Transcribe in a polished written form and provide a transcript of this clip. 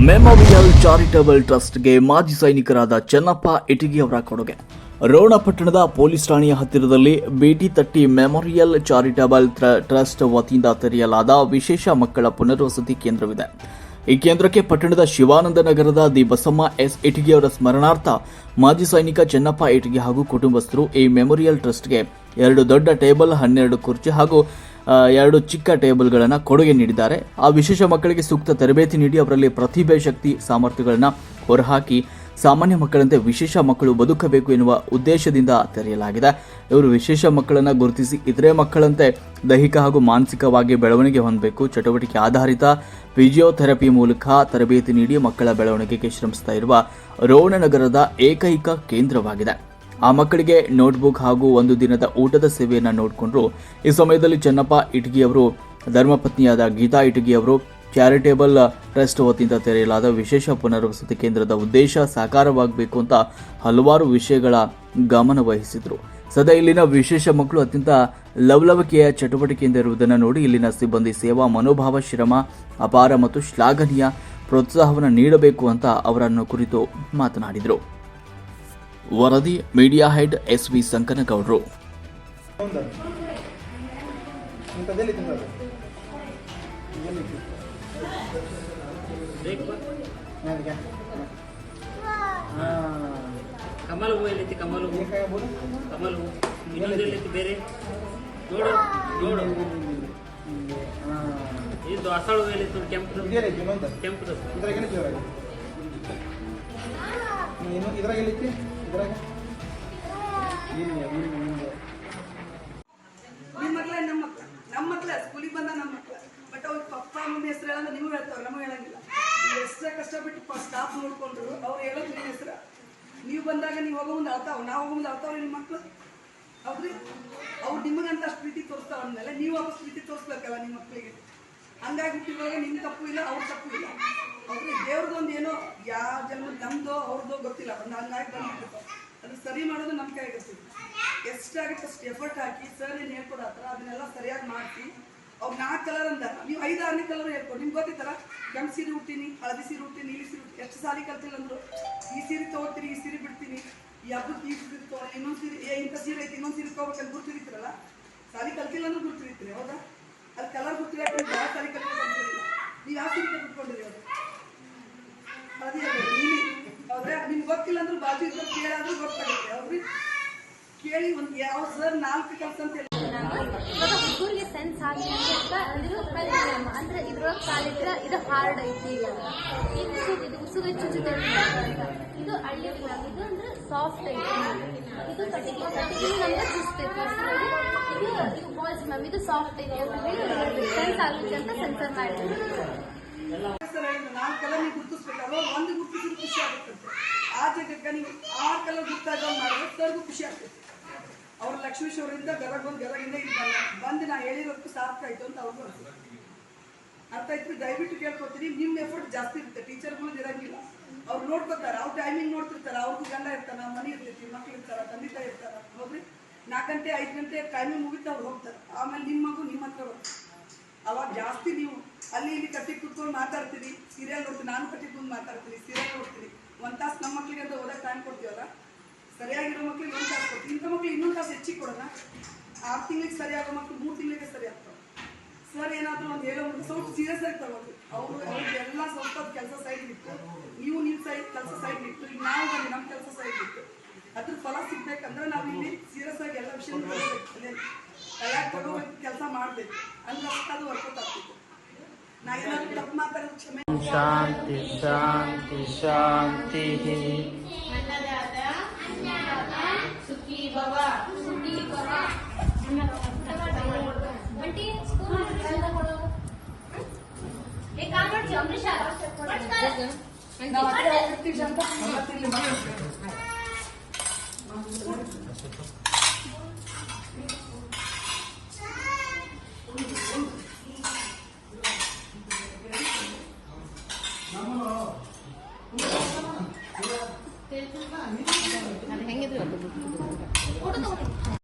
Memorial charitable ಟ್ರಸ್ಟ್ಗೆ ಮಾಜಿ ಸೈನಿಕರಾದ ಚೆನ್ನಪ್ಪ ಇಟಗಿ ಅವರ ಕೊಡುಗೆ. ರೋಣ ಪಟ್ಟಣದ ಪೊಲೀಸ್ ಠಾಣೆಯ ಹತ್ತಿರದಲ್ಲಿ ಬೇಟಿ ತಟ್ಟಿ ಮೆಮೋರಿಯಲ್ ಚಾರಿಟಬಲ್ ಟ್ರಸ್ಟ್ ವತಿಯಿಂದ ತೆರೆಯಲಾದ ವಿಶೇಷ ಮಕ್ಕಳ ಪುನರ್ವಸತಿ ಕೇಂದ್ರವಿದೆ. ಈ ಕೇಂದ್ರಕ್ಕೆ ಪಟ್ಟಣದ ಶಿವಾನಂದ ನಗರದ ದಿ ಬಸಮ್ಮ ಎಸ್ ಇಟಗಿ ಅವರ ಸ್ಮರಣಾರ್ಥ ಮಾಜಿ ಸೈನಿಕ ಚೆನ್ನಪ್ಪ ಇಟಗಿ ಹಾಗೂ ಕುಟುಂಬಸ್ಥರು ಈ ಮೆಮೋರಿಯಲ್ ಟ್ರಸ್ಟ್ಗೆ 2 ದೊಡ್ಡ ಟೇಬಲ್, 12 ಕುರ್ಚಿ ಹಾಗೂ 2 ಚಿಕ್ಕ ಟೇಬಲ್ಗಳನ್ನು ಕೊಡುಗೆ ನೀಡಿದ್ದಾರೆ. ಆ ವಿಶೇಷ ಮಕ್ಕಳಿಗೆ ಸೂಕ್ತ ತರಬೇತಿ ನೀಡಿ ಅವರಲ್ಲಿ ಪ್ರತಿಭೆ, ಶಕ್ತಿ, ಸಾಮರ್ಥ್ಯಗಳನ್ನು ಹೊರಹಾಕಿ ಸಾಮಾನ್ಯ ಮಕ್ಕಳಂತೆ ವಿಶೇಷ ಮಕ್ಕಳು ಬದುಕಬೇಕು ಎನ್ನುವ ಉದ್ದೇಶದಿಂದ ತೆರೆಯಲಾಗಿದೆ. ಇವರು ವಿಶೇಷ ಮಕ್ಕಳನ್ನು ಗುರುತಿಸಿ ಇತರೆ ಮಕ್ಕಳಂತೆ ದೈಹಿಕ ಹಾಗೂ ಮಾನಸಿಕವಾಗಿ ಬೆಳವಣಿಗೆ ಹೊಂದಬೇಕು, ಚಟುವಟಿಕೆ ಆಧಾರಿತ ಫಿಸಿಯೋಥೆರಪಿ ಮೂಲಕ ತರಬೇತಿ ನೀಡಿ ಮಕ್ಕಳ ಬೆಳವಣಿಗೆಗೆ ಶ್ರಮಿಸ್ತಾ ಇರುವ ರೋಣ ನಗರದ ಏಕೈಕ ಕೇಂದ್ರವಾಗಿದೆ. ಆ ಮಕ್ಕಳಿಗೆ ನೋಟ್ಬುಕ್ ಹಾಗೂ 1 ದಿನದ ಊಟದ ಸೇವೆಯನ್ನು ನೋಡಿಕೊಂಡ್ರು. ಈ ಸಮಯದಲ್ಲಿ ಚೆನ್ನಪ್ಪ ಇಟಗಿ ಅವರು ಧರ್ಮಪತ್ನಿಯಾದ ಗೀತಾ ಇಟಗಿ ಅವರು ಚಾರಿಟೇಬಲ್ ಟ್ರಸ್ಟ್ ವತಿಯಿಂದ ತೆರೆಯಲಾದ ವಿಶೇಷ ಪುನರ್ವಸತಿ ಕೇಂದ್ರದ ಉದ್ದೇಶ ಸಾಕಾರವಾಗಬೇಕು ಅಂತ ಹಲವಾರು ವಿಷಯಗಳ ಗಮನ ವಹಿಸಿದ್ರು. ಸದಾ ಇಲ್ಲಿನ ವಿಶೇಷ ಮಕ್ಕಳು ಅತ್ಯಂತ ಲವಲವಿಕೆಯ ಚಟುವಟಿಕೆಯಿಂದ ಇರುವುದನ್ನು ನೋಡಿ ಇಲ್ಲಿನ ಸಿಬ್ಬಂದಿ ಸೇವಾ ಮನೋಭಾವ, ಶ್ರಮ ಅಪಾರ ಮತ್ತು ಶ್ಲಾಘನೀಯ ಪ್ರೋತ್ಸಾಹವನ್ನು ನೀಡಬೇಕು ಅಂತ ಅವರನ್ನು ಕುರಿತು ಮಾತನಾಡಿದರು. ವರದಿ ಮೀಡಿಯಾ ಹೆಡ್ ಎಸ್.ವಿ. ಸಂಕನಗೌಡರು. ಕಮಲ್ ಹೂ ಎಲ್ಲೈತಿ? ಕಮಲ್ ಹೂ ಇನ್ನೊಂದೆಲ್ಲೈತಿ ಬೇರೆ? ನೋಡು ನೋಡು, ಇದು ದಾಸವಾಳ ಹೂ ಎಲ್ಲೈತಿ? ಕೆಂಪು ಕೆಂಪು ನಮ್ಮ ಮಕ್ಳ ಸ್ಕೂಲಿಗೆ ಬಂದ ನಮ್ಮ ಮಕ್ಳ. ಬಟ್ ಅವ್ರ ಪಪ್ಪ ಮುಂದೆ ಹೆಸರು ಹೇಳಂದ್ರೆ ನೀವು ಹೇಳ್ತಾವ್ರ, ನಮಗೆ ಹೇಳಂಗಿಲ್ಲ. ನೀವು ಎಷ್ಟೇ ಕಷ್ಟಪಟ್ಟು ಸ್ಟಾಫ್ ನೋಡ್ಕೊಂಡ್ರು ಅವ್ರು ಹೇಳೋದು ನಿಮ್ಮ ಹೆಸರು. ನೀವು ಬಂದಾಗ ನೀವು ಹೋಗೋ ಮುಂದೆ ಅಳ್ತಾವ, ನಾವು ಹೋಗೋ ಮುಂದೆ ಅಳ್ತಾವ್ರಿ ನಿಮ್ಮ ಮಕ್ಳು. ಹೌದ್ರಿ, ಅವ್ರು ನಿಮಗಂತ ಅಷ್ಟು ಪ್ರೀತಿ ತೋರಿಸ್ತಾವ ಅಂದಮೇಲೆ ನೀವು ವಾಪಸ್ ಪ್ರೀತಿ ತೋರಿಸ್ಬೇಕಲ್ಲ ನಿಮ್ಮ ಮಕ್ಕಳಿಗೆ. ಹಂಗಾಗಿ ಹುಟ್ಟಿದಾಗ ನಿಮ್ಮ ತಪ್ಪು ಇಲ್ಲ, ಅವ್ರ ತಪ್ಪು ಇಲ್ಲ. ಅವ್ರಿಗೆ ದೇವ್ರದೊಂದು ಏನೋ ಯಾವ ಜನ್ಮದ ನಮ್ದೋ ಅವ್ರದ್ದೋ ಗೊತ್ತಿಲ್ಲ, ಒಂದು ಹಂಗಾಗಿ ಬಂದ್ಬಿಟ್ಟು ಅದು ಸರಿ ಮಾಡೋದು ನಮ್ಮ ಕೈಗಿರ್ತೀವಿ. ಎಷ್ಟಾಗುತ್ತೆ ಅಷ್ಟು ಎಫರ್ಟ್ ಹಾಕಿ ಸರ್ ಏನು ಹೇಳ್ಕೊಡತ್ತಾರ ಅದನ್ನೆಲ್ಲ ಸರಿಯಾಗಿ ಮಾಡಿಸಿ. ಅವ್ರು 4 ಕಲರ್ ಅಂದಾರ, ನೀವು 5-6ನೇ ಕಲರ್ ಹೇಳ್ಕೊಡಿ. ನಿಮ್ಗೆ ಗೊತ್ತಿತ್ತಾರ ಕೆಂಪು ಸೀರೆ ಹುಟ್ಟಿನಿ, ಹಳದಿ ಸೀರೆ ಹುಟ್ಟಿನಿ, ನೀಲಿ ಸೀರೆ ಹುಟ್ಟಿ ಎಷ್ಟು ಸಾರಿ ಕಲ್ತಿಲ್ಲ ಅಂದರು. ಈ ಸೀರೆ ತೊಗೊಳ್ತೀರಿ, ಈ ಸೀರೆ ಬಿಡ್ತೀನಿ, ಈ ಹಬ್ಬಕ್ಕೆ ಈ ಸೀರೆ ತೊಗೊಳ್ಳಿ, ಇನ್ನೊಂದು ಸೀರೆ ಇಂಥ ಸೀರೆ ಐತಿ, ಇನ್ನೊಂದು ಸೀರೆ ತೊಗೋಬೇಕಂತ ಗುರ್ತಿರ್ತೀರಲ್ಲ. ಸಾರಿ ಕಲ್ತಿಲ್ಲ ಅಂದ್ರೆ ಗುರ್ತಿರ್ತೀರಿ, ಹೌದಾ? ಅದು ಕಲರ್ ಗೊತ್ತಿಲ್ಲ, ಭಾಳ ಸಾರಿ ಕಲ್ತಿಲ್ಲ. ನೀವು ಯಾವ ಸೀರೆ ಬಿಟ್ಕೊಂಡಿರಿ? ಅದು ಹಳದಿ ನೀಲಿ, ಹೌದ್ರೆ? ನಿಮ್ಗೆ ಗೊತ್ತಿಲ್ಲ ಅಂದ್ರೆ ಬಾಜು ಇದ್ದ ಕೇಳಾದ್ರೂ ಗೊತ್ತಾಗುತ್ತೆ. ಅವ್ರಿ ಕೇಳಿ ಒಂದು ಯಾವ ಸರ್ 4 ಕೆಲಸ ಅಂತ ಹೇಳಿ ಹುಡುಗರಿಗೆ ಸೆನ್ಸ್ ಆಗಿ ಅಂದ್ರೆ ಇದ್ರೊಳಗೆ ಕಾಲಿಟ್ರೆ ಇದು ಹಾರ್ಡ್ ಐತಿ, ಇದು ಉಸುಗ ಚುಚ್ಚುತ್ತೆ, ಇದು ಹಳ್ಳಿ ಇದು ಅಂದ್ರೆ ಸಾಫ್ಟ್ ಐತಿ, ಇದು ಕಟ್ಟಿಗೆ ನಮ್ಗೆ ಚುಸ್ತೈತಿ, ಇದು ಬಾಯ್ಸ್ ಮ್ಯಾಮ್ ಇದು ಸಾಫ್ಟ್ ಐತಿ ಅಂತ ಹೇಳಿ ಸೆನ್ಸ್ ಆಗುತ್ತೆ ಅಂತ ಸೆನ್ಸರ್ ಮಾಡ್ತೀವಿ. 4 ಕಲರ್ ನೀವು ಗುರುತಿಸ್ಬೇಕಾದ್ರೆ ಒಂದು ಗುರುತಿಸಿದ್ರೆ ಖುಷಿ ಆಗುತ್ತೆ. ಆ ಜಾಗಕ್ಕೆ ನೀವು 6 ಕಲರ್ ಗುರ್ತಾಗ ಮಾಡಿದ್ರೆ ಸರ್ಗೂ ಖುಷಿ ಆಗ್ತೈತಿ. ಅವ್ರ ಲಕ್ಷ್ಮೀಶ್ವರಿಂದ ಗರಗಿಂದ ಇಲ್ಲಿ ಬಂದು ನಾ ಹೇಳಿರೋದಕ್ಕೂ ಸಾರ್ಥಕ ಆಯ್ತು ಅಂತ ಅವ್ರಿಗೂ ಅರ್ಥ ಆಯ್ತು. ದಯವಿಟ್ಟು ಕೇಳ್ಕೊತೀನಿ, ನಿಮ್ಮ ಎಫರ್ಟ್ ಜಾಸ್ತಿ ಇರುತ್ತೆ, ಟೀಚರ್ಗಳು ಇರಂಗಿಲ್ಲ. ಅವ್ರು ನೋಡ್ಕೊತಾರೆ, ಅವ್ರು ಟೈಮಿಂಗ್ ನೋಡ್ತಿರ್ತಾರೆ. ಅವ್ರಿಗೂ ಗಂಡ ಇರ್ತಾರ, ಮನೆ ಇರ್ತೈತಿ, ಮಕ್ಳು ಇರ್ತಾರ, ತಂದೆ ತಾಯಿ ಇರ್ತಾರ. ಹೋಗ್ರಿ 4 ಗಂಟೆ 5 ಗಂಟೆ ಟೈಮಿಂಗ್ ಮುಗಿತು ಅವ್ರು ಹೋಗ್ತಾರೆ. ಆಮೇಲೆ ನಿಮ್ಮ ಮಗು ನಿಮ್ಮ ಹತ್ರ ಬರ್ತಾರೆ. ಅವಾಗ ಜಾಸ್ತಿ ನೀವು ಅಲ್ಲಿ ಇಲ್ಲಿ ಕಟ್ಟಿಗೆ ಕುತ್ಕೊಂಡು ಮಾತಾಡ್ತೀರಿ, ಸೀರಿಯಲ್ ನೋಡ್ತೀವಿ. ನಾನು ಕಟ್ಟಿಗೆ ಕುಂದು ಮಾತಾಡ್ತೀನಿ, ಸೀರಿಯಲ್ ನೋಡ್ತೀರಿ. 1 ತಾಸು ನಮ್ಮ ಮಕ್ಳಿಗೆ ಅಂತ ಓದಕ್ಕೆ ಟೈಮ್ ಕೊಡ್ತೀವಲ್ಲ, ಸರಿಯಾಗಿರೋ ಮಕ್ಳಿಗೆ 1 ತಾಸು ಕೊಡ್ತೀವಿ. ಇಂಥ ಮಕ್ಳಿಗೆ ಇನ್ನೊಂದು ತಾಸು ಹೆಚ್ಚಿಗೆ ಕೊಡೋಣ. 6 ತಿಂಗಳಿಗೆ ಸರಿಯಾಗೋ ಮಕ್ಳು 3 ತಿಂಗಳಿಗೆ ಸರಿ ಆಗ್ತವೆ. ಸರ್ ಏನಾದರೂ ಒಂದು ಹೇಳೋ ಸ್ವಲ್ಪ ಸೀರಿಯಸ್ ಆಗಿ ತಗೋದು. ಅವ್ರಿಗೆಲ್ಲ ಸ್ವಲ್ಪ ಕೆಲಸ ಸೈಡ್ ಇಟ್ಟು, ನೀವು ನಿಮ್ಮ ಕೆಲಸ ಸೈಡ್ ಇಟ್ಟು, ಈಗ ನಾವು ಬಂದು ನಮ್ಮ ಕೆಲಸ ಸೈಡ್ ಇಟ್ಟು ಅದ್ರ ಫಲ ಸಿಗ್ಬೇಕಂದ್ರೆ ನಾವು ಇಲ್ಲಿ ಸೀರಿಯಸ್ ಆಗಿ ಎಲ್ಲ ವಿಷಯ ತಲೆಯಾಗಿ ತಗೋಬೇಕು, ಕೆಲಸ ಮಾಡಬೇಕು. ಅಂದ್ರೆ ಅದು ವರ್ಕೌಟ್ ಆಗ್ತಿತ್ತು. ನಾ ಏನಾದರೂ ತಪ್ಪು ಮಾತಾಡೋದು ಕ್ಷಮೆ. ಶಾಂತಿ ಶಾಂತಿ ಶಾಂತಿ. ಸುಖಿ ಭವ ಸುಖಿ ಭವ. ಆಂಟಿ ಸ್ಕೂಲ್ ಕೊಡು. ಏ ಕಾಲ್ ಮಾಡ್ತಿ ಅಂಬರೀಷ ನಾವು ಅದೇ ಹೋಗ್ತೀವಿ ಅಂತ ಇಲ್ಲಿ ಮನೆ ಅದು ಹೆಂಗಿದ್ರು